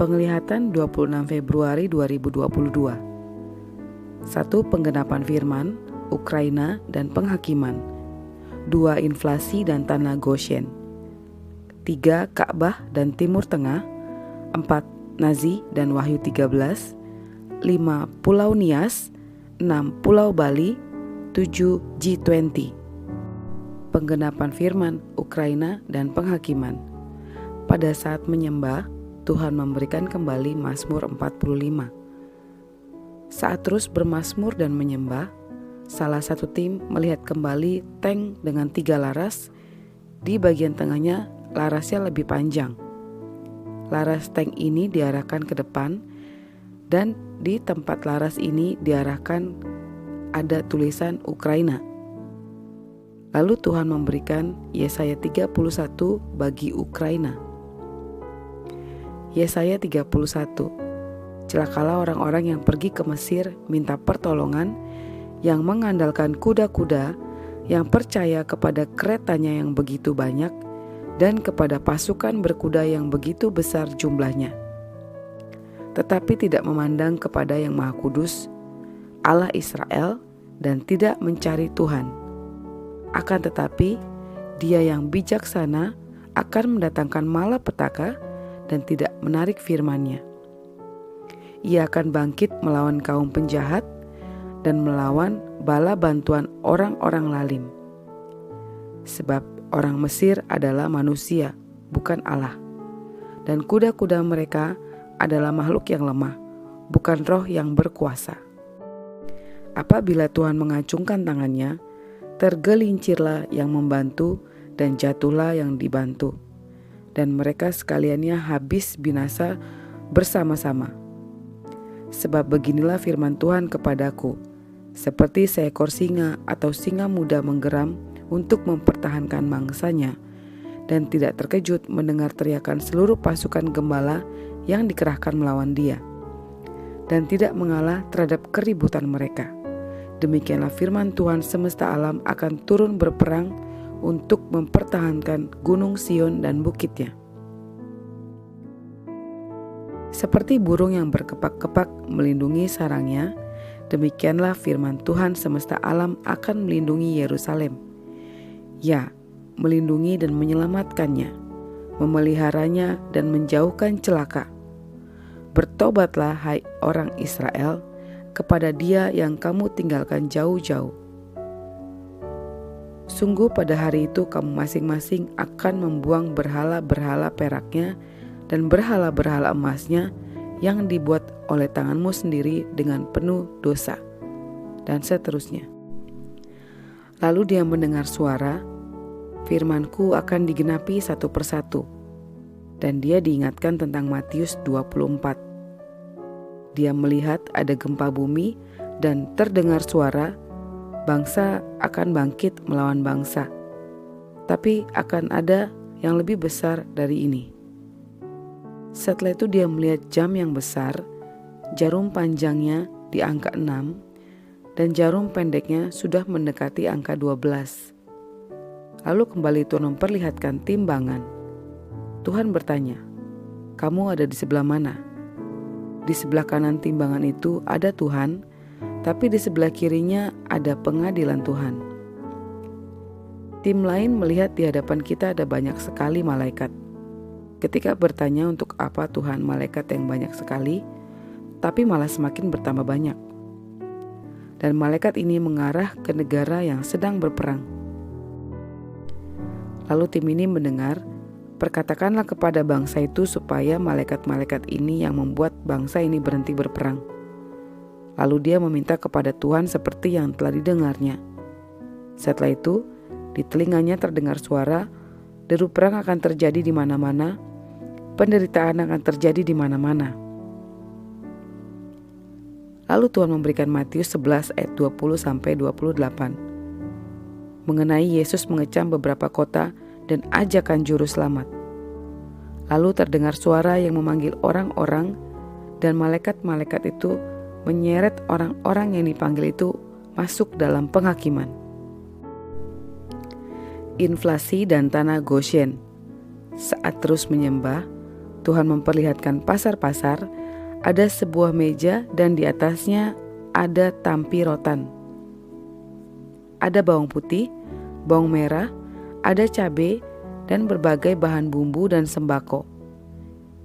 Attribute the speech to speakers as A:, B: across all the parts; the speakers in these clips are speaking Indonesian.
A: Penglihatan 26 Februari 2022. 1. Penggenapan firman, Ukraina dan penghakiman. 2. Inflasi dan tanah Goshen. 3. Ka'bah dan Timur Tengah. 4. Nazi dan Wahyu 13. 5. Pulau Nias. 6. Pulau Bali. 7. G20. Penggenapan firman, Ukraina dan penghakiman. Pada saat menyembah, Tuhan memberikan kembali Mazmur 45. Saat terus bermazmur dan menyembah, salah satu tim melihat kembali tank dengan 3 laras. Di bagian tengahnya larasnya lebih panjang. Laras tank ini diarahkan ke depan, dan di tempat laras ini diarahkan ada tulisan Ukraina. Lalu Tuhan memberikan Yesaya 31 bagi Ukraina. Yesaya 31. Celakalah orang-orang yang pergi ke Mesir minta pertolongan, yang mengandalkan kuda-kuda, yang percaya kepada keretanya yang begitu banyak, dan kepada pasukan berkuda yang begitu besar jumlahnya. Tetapi tidak memandang kepada yang Maha Kudus, Allah Israel, dan tidak mencari Tuhan. Akan tetapi, Dia yang bijaksana akan mendatangkan malapetaka dan tidak menarik firman-Nya. Ia akan bangkit melawan kaum penjahat dan melawan bala bantuan orang-orang lalim. Sebab orang Mesir adalah manusia, bukan Allah. Dan kuda-kuda mereka adalah makhluk yang lemah, bukan roh yang berkuasa. Apabila Tuhan mengacungkan tangannya, tergelincirlah yang membantu dan jatuhlah yang dibantu. Dan mereka sekaliannya habis binasa bersama-sama. Sebab beginilah firman Tuhan kepadaku, seperti seekor singa atau singa muda menggeram untuk mempertahankan mangsanya, dan tidak terkejut mendengar teriakan seluruh pasukan gembala yang dikerahkan melawan dia, dan tidak mengalah terhadap keributan mereka. Demikianlah firman Tuhan semesta alam akan turun berperang untuk mempertahankan gunung Sion dan bukitnya. Seperti burung yang berkepak-kepak melindungi sarangnya, demikianlah firman Tuhan semesta alam akan melindungi Yerusalem. Ya, melindungi dan menyelamatkannya, memeliharanya dan menjauhkan celaka. Bertobatlah hai orang Israel, kepada Dia yang kamu tinggalkan jauh-jauh. Sungguh pada hari itu kamu masing-masing akan membuang berhala-berhala peraknya dan berhala-berhala emasnya yang dibuat oleh tanganmu sendiri dengan penuh dosa, dan seterusnya. Lalu dia mendengar suara, firmanku akan digenapi satu persatu, dan dia diingatkan tentang Matius 24. Dia melihat ada gempa bumi dan terdengar suara, bangsa akan bangkit melawan bangsa, tapi akan ada yang lebih besar dari ini. Setelah itu dia melihat jam yang besar, jarum panjangnya di angka 6, dan jarum pendeknya sudah mendekati angka 12. Lalu kembali Tuhan memperlihatkan timbangan. Tuhan bertanya, kamu ada di sebelah mana? Di sebelah kanan timbangan itu ada Tuhan, tapi di sebelah kirinya ada pengadilan Tuhan. Tim lain melihat di hadapan kita ada banyak sekali malaikat. Ketika bertanya untuk apa Tuhan malaikat yang banyak sekali, tapi malah semakin bertambah banyak. Dan malaikat ini mengarah ke negara yang sedang berperang. Lalu tim ini mendengar, perkatakanlah kepada bangsa itu supaya malaikat-malaikat ini yang membuat bangsa ini berhenti berperang. Lalu dia meminta kepada Tuhan seperti yang telah didengarnya. Setelah itu, di telinganya terdengar suara, deru perang akan terjadi di mana-mana, penderitaan akan terjadi di mana-mana. Lalu Tuhan memberikan Matius 11 ayat 20-28. Mengenai Yesus mengecam beberapa kota dan ajakan juru selamat. Lalu terdengar suara yang memanggil orang-orang, dan malaikat-malaikat itu menyeret orang-orang yang dipanggil itu masuk dalam penghakiman. Inflasi dan tanah Goshen. Saat terus menyembah, Tuhan memperlihatkan pasar-pasar, ada sebuah meja dan di atasnya ada tampi rotan. Ada bawang putih, bawang merah, ada cabai, dan berbagai bahan bumbu dan sembako.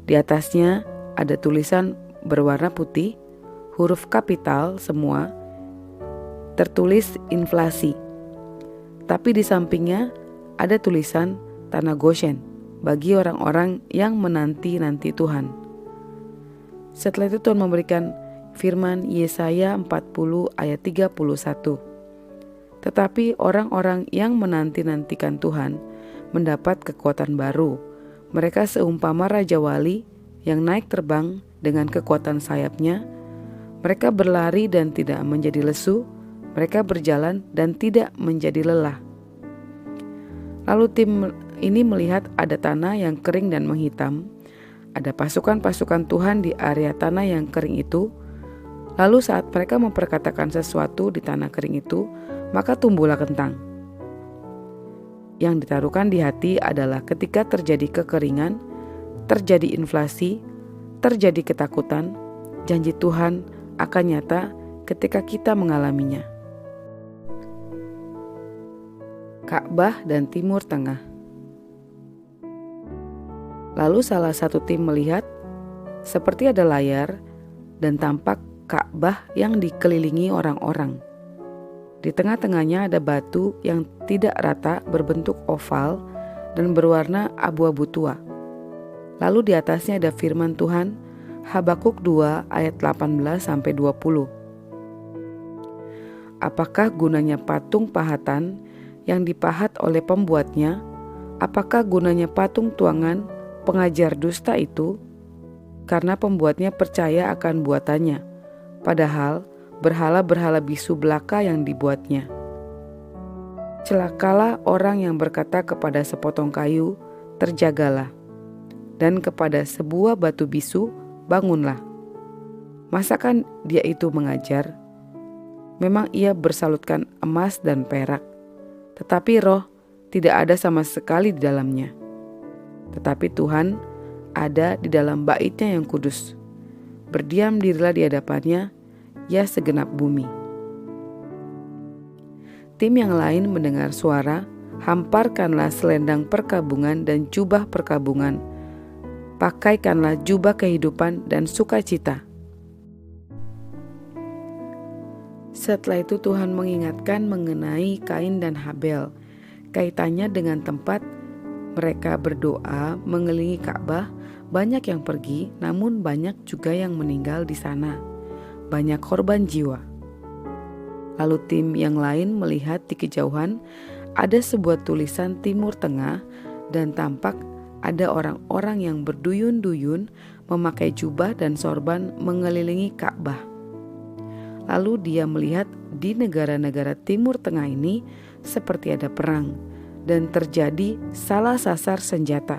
A: Di atasnya ada tulisan berwarna putih, huruf kapital semua, tertulis inflasi. Tapi di sampingnya ada tulisan tanah Goshen bagi orang-orang yang menanti-nanti Tuhan. Setelah itu Tuhan memberikan firman Yesaya 40 ayat 31. Tetapi orang-orang yang menanti-nantikan Tuhan mendapat kekuatan baru. Mereka seumpama Raja Wali yang naik terbang dengan kekuatan sayapnya. Mereka berlari dan tidak menjadi lesu. Mereka berjalan dan tidak menjadi lelah. Lalu tim ini melihat ada tanah yang kering dan menghitam. Ada pasukan-pasukan Tuhan di area tanah yang kering itu. Lalu saat mereka memperkatakan sesuatu di tanah kering itu, maka tumbuhlah kentang. Yang ditaruhkan di hati adalah ketika terjadi kekeringan, terjadi inflasi, terjadi ketakutan, janji Tuhan akan nyata ketika kita mengalaminya. Ka'bah dan Timur Tengah. Lalu salah satu tim melihat seperti ada layar dan tampak Ka'bah yang dikelilingi orang-orang. Di tengah-tengahnya ada batu yang tidak rata berbentuk oval dan berwarna abu-abu tua. Lalu di atasnya ada firman Tuhan, Habakuk 2 ayat 18-20. Apakah gunanya patung pahatan yang dipahat oleh pembuatnya? Apakah gunanya patung tuangan pengajar dusta itu? Karena pembuatnya percaya akan buatannya, padahal berhala-berhala bisu belaka yang dibuatnya. Celakalah orang yang berkata kepada sepotong kayu, terjagalah, dan kepada sebuah batu bisu, bangunlah. Masakan dia itu mengajar? Memang ia bersalutkan emas dan perak, tetapi roh tidak ada sama sekali di dalamnya. Tetapi Tuhan ada di dalam bait-Nya yang kudus. Berdiam dirilah di hadapannya, ya segenap bumi. Tim yang lain mendengar suara, hamparkanlah selendang perkabungan dan jubah perkabungan. Pakaikanlah jubah kehidupan dan sukacita. Setelah itu Tuhan mengingatkan mengenai Kain dan Habel. Kaitannya dengan tempat mereka berdoa mengelilingi Ka'bah, banyak yang pergi, namun banyak juga yang meninggal di sana. Banyak korban jiwa. Lalu tim yang lain melihat di kejauhan ada sebuah tulisan Timur Tengah dan tampak ada orang-orang yang berduyun-duyun memakai jubah dan sorban mengelilingi Ka'bah. Lalu dia melihat di negara-negara Timur Tengah ini seperti ada perang dan terjadi salah sasar senjata.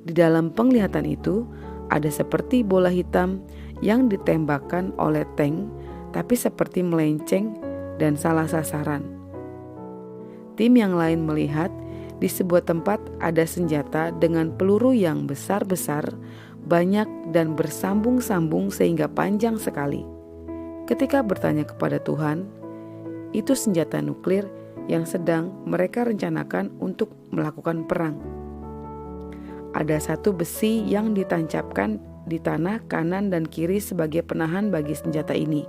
A: Di dalam penglihatan itu ada seperti bola hitam yang ditembakkan oleh tank, tapi seperti melenceng dan salah sasaran. Tim yang lain melihat di sebuah tempat ada senjata dengan peluru yang besar-besar, banyak dan bersambung-sambung sehingga panjang sekali. Ketika bertanya kepada Tuhan, itu senjata nuklir yang sedang mereka rencanakan untuk melakukan perang. Ada satu besi yang ditancapkan di tanah kanan dan kiri sebagai penahan bagi senjata ini.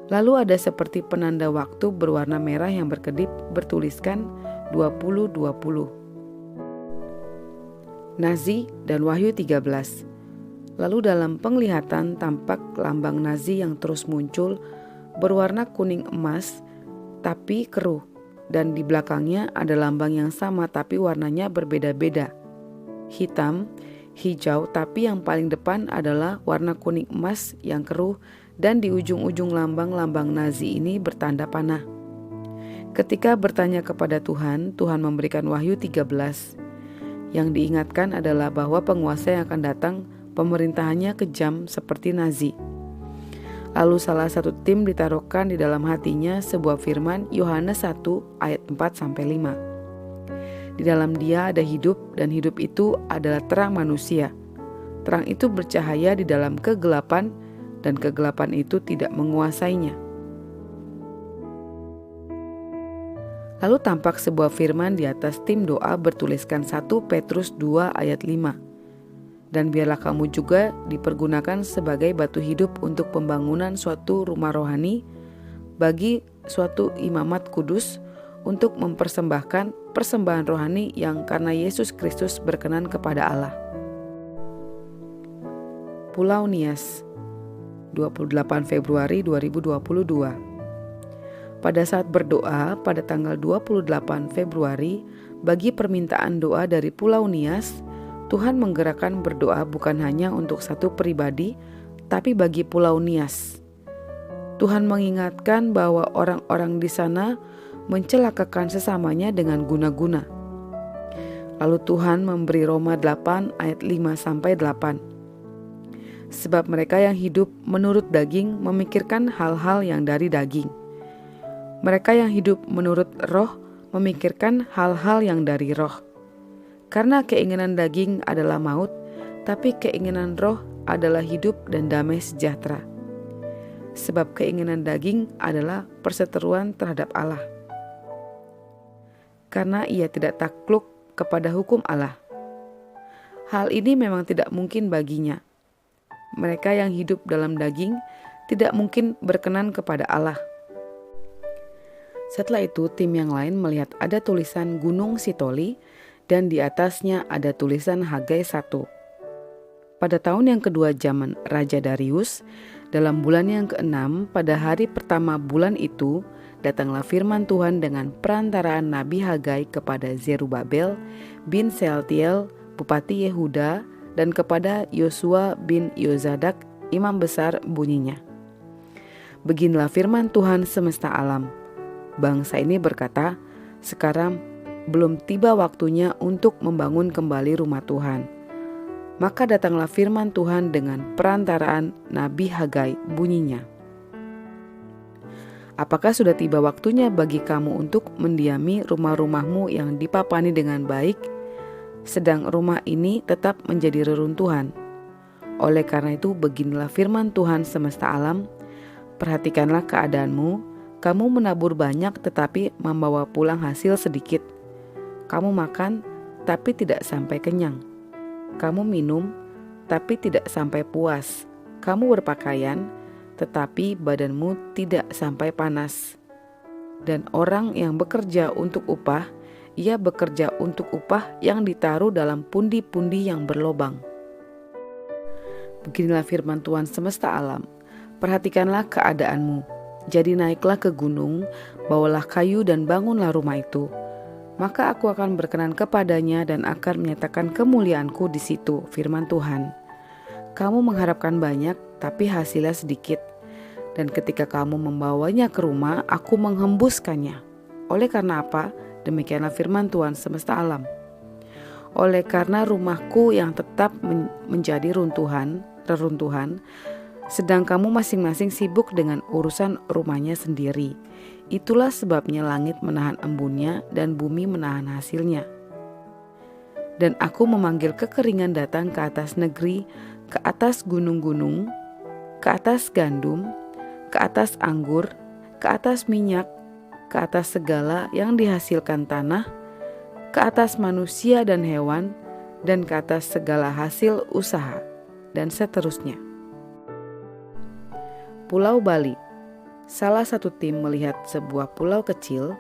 A: Lalu ada seperti penanda waktu berwarna merah yang berkedip bertuliskan 2020. Nazi dan Wahyu 13. Lalu dalam penglihatan tampak lambang Nazi yang terus muncul berwarna kuning emas tapi keruh, dan di belakangnya ada lambang yang sama tapi warnanya berbeda-beda. Hitam, hijau, tapi yang paling depan adalah warna kuning emas yang keruh, dan di ujung-ujung lambang-lambang Nazi ini bertanda panah. Ketika bertanya kepada Tuhan, Tuhan memberikan Wahyu 13. Yang diingatkan adalah bahwa penguasa yang akan datang pemerintahannya kejam seperti Nazi. Lalu salah satu tim ditaruhkan di dalam hatinya sebuah firman Yohanes 1 ayat 4-5. Di dalam Dia ada hidup dan hidup itu adalah terang manusia. Terang itu bercahaya di dalam kegelapan dan kegelapan itu tidak menguasainya. Lalu tampak sebuah firman di atas tim doa bertuliskan 1 Petrus 2 ayat 5. Dan biarlah kamu juga dipergunakan sebagai batu hidup untuk pembangunan suatu rumah rohani bagi suatu imamat kudus untuk mempersembahkan persembahan rohani yang karena Yesus Kristus berkenan kepada Allah. Pulau Nias, 28 Februari 2022. Pada saat berdoa pada tanggal 28 Februari bagi permintaan doa dari Pulau Nias, Tuhan menggerakkan berdoa bukan hanya untuk satu pribadi, tapi bagi Pulau Nias. Tuhan mengingatkan bahwa orang-orang di sana mencelakakan sesamanya dengan guna-guna. Lalu Tuhan memberi Roma 8 ayat 5-8. Sebab mereka yang hidup menurut daging memikirkan hal-hal yang dari daging. Mereka yang hidup menurut roh memikirkan hal-hal yang dari roh. Karena keinginan daging adalah maut, tapi keinginan roh adalah hidup dan damai sejahtera. Sebab keinginan daging adalah perseteruan terhadap Allah. Karena ia tidak takluk kepada hukum Allah. Hal ini memang tidak mungkin baginya. Mereka yang hidup dalam daging tidak mungkin berkenan kepada Allah. Setelah itu tim yang lain melihat ada tulisan Gunung Sitoli dan di atasnya ada tulisan Hagai 1. Pada tahun yang kedua zaman Raja Darius, dalam bulan yang ke-6 pada hari pertama bulan itu, datanglah firman Tuhan dengan perantaraan Nabi Hagai kepada Zerubabel bin Sealtiel, Bupati Yehuda, dan kepada Yosua bin Yozadak, Imam Besar bunyinya. Beginilah firman Tuhan semesta alam. Bangsa ini berkata, sekarang belum tiba waktunya untuk membangun kembali rumah Tuhan. Maka datanglah firman Tuhan dengan perantaraan Nabi Hagai bunyinya. Apakah sudah tiba waktunya bagi kamu untuk mendiami rumah-rumahmu yang dipapani dengan baik, sedang rumah ini tetap menjadi reruntuhan? Oleh karena itu beginilah firman Tuhan semesta alam, perhatikanlah keadaanmu, kamu menabur banyak tetapi membawa pulang hasil sedikit. Kamu makan tapi tidak sampai kenyang. Kamu minum tapi tidak sampai puas. Kamu berpakaian tetapi badanmu tidak sampai panas. Dan orang yang bekerja untuk upah, ia bekerja untuk upah yang ditaruh dalam pundi-pundi yang berlobang. Beginilah firman Tuhan semesta alam, perhatikanlah keadaanmu. Jadi naiklah ke gunung, bawalah kayu dan bangunlah rumah itu. Maka aku akan berkenan kepadanya dan akan menyatakan kemuliaanku di situ, firman Tuhan. Kamu mengharapkan banyak, tapi hasilnya sedikit. Dan ketika kamu membawanya ke rumah, aku menghembuskannya. Oleh karena apa? Demikianlah firman Tuhan semesta alam. Oleh karena rumahku yang tetap menjadi reruntuhan, sedang kamu masing-masing sibuk dengan urusan rumahnya sendiri. Itulah sebabnya langit menahan embunnya dan bumi menahan hasilnya. Dan aku memanggil kekeringan datang ke atas negeri, ke atas gunung-gunung, ke atas gandum, ke atas anggur, ke atas minyak, ke atas segala yang dihasilkan tanah, ke atas manusia dan hewan, dan ke atas segala hasil usaha, dan seterusnya. Pulau Bali. Salah satu tim melihat sebuah pulau kecil,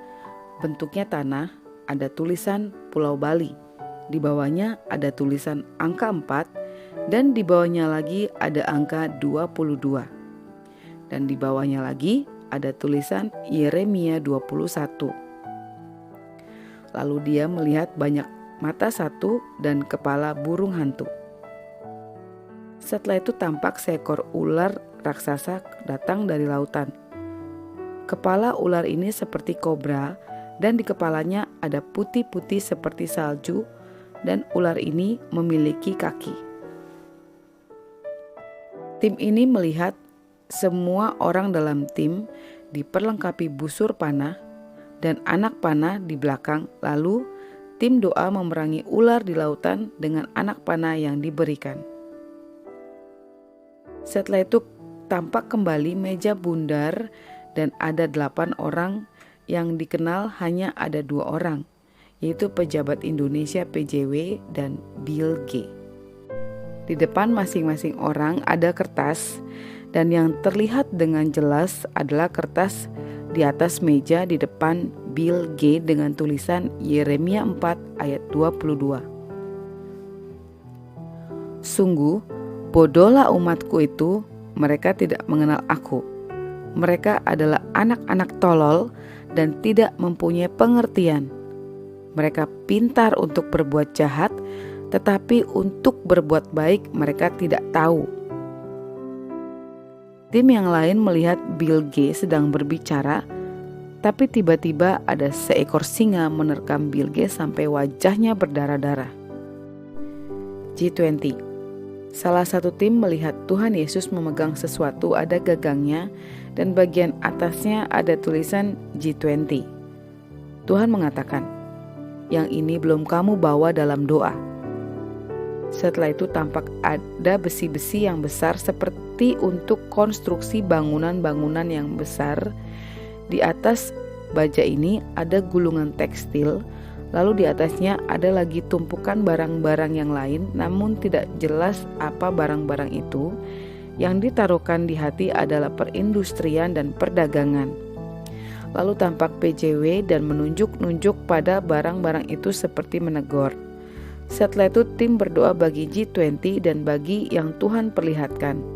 A: bentuknya tanah, ada tulisan Pulau Bali. Di bawahnya ada tulisan angka 4 dan di bawahnya lagi ada angka 22. Dan di bawahnya lagi ada tulisan Yeremia 21. Lalu dia melihat banyak mata satu dan kepala burung hantu. Setelah itu tampak seekor ular raksasa datang dari lautan. Kepala ular ini seperti kobra dan di kepalanya ada putih-putih seperti salju dan ular ini memiliki kaki. Tim ini melihat semua orang dalam tim diperlengkapi busur panah dan anak panah di belakang, lalu tim doa memerangi ular di lautan dengan anak panah yang diberikan. Setelah itu tampak kembali meja bundar dan ada 8 orang yang dikenal hanya ada 2 orang, yaitu pejabat Indonesia PJW dan Bill G. Di depan masing-masing orang ada kertas, dan yang terlihat dengan jelas adalah kertas di atas meja di depan Bill G dengan tulisan Yeremia 4 ayat 22. Sungguh, bodohlah umatku itu, mereka tidak mengenal aku. Mereka adalah anak-anak tolol dan tidak mempunyai pengertian. Mereka pintar untuk berbuat jahat, tetapi untuk berbuat baik mereka tidak tahu. Tim yang lain melihat Bill G sedang berbicara, tapi tiba-tiba ada seekor singa menerkam Bill G sampai wajahnya berdarah-darah. G20. Salah satu tim melihat Tuhan Yesus memegang sesuatu ada gagangnya dan bagian atasnya ada tulisan G20. Tuhan mengatakan, "Yang ini belum kamu bawa dalam doa." Setelah itu tampak ada besi-besi yang besar seperti untuk konstruksi bangunan-bangunan yang besar. Di atas baja ini ada gulungan tekstil, lalu di atasnya ada lagi tumpukan barang-barang yang lain, namun tidak jelas apa barang-barang itu. Yang ditaruhkan di hati adalah perindustrian dan perdagangan. Lalu tampak PJW dan menunjuk-nunjuk pada barang-barang itu seperti menegur. Setelah itu tim berdoa bagi G20 dan bagi yang Tuhan perlihatkan.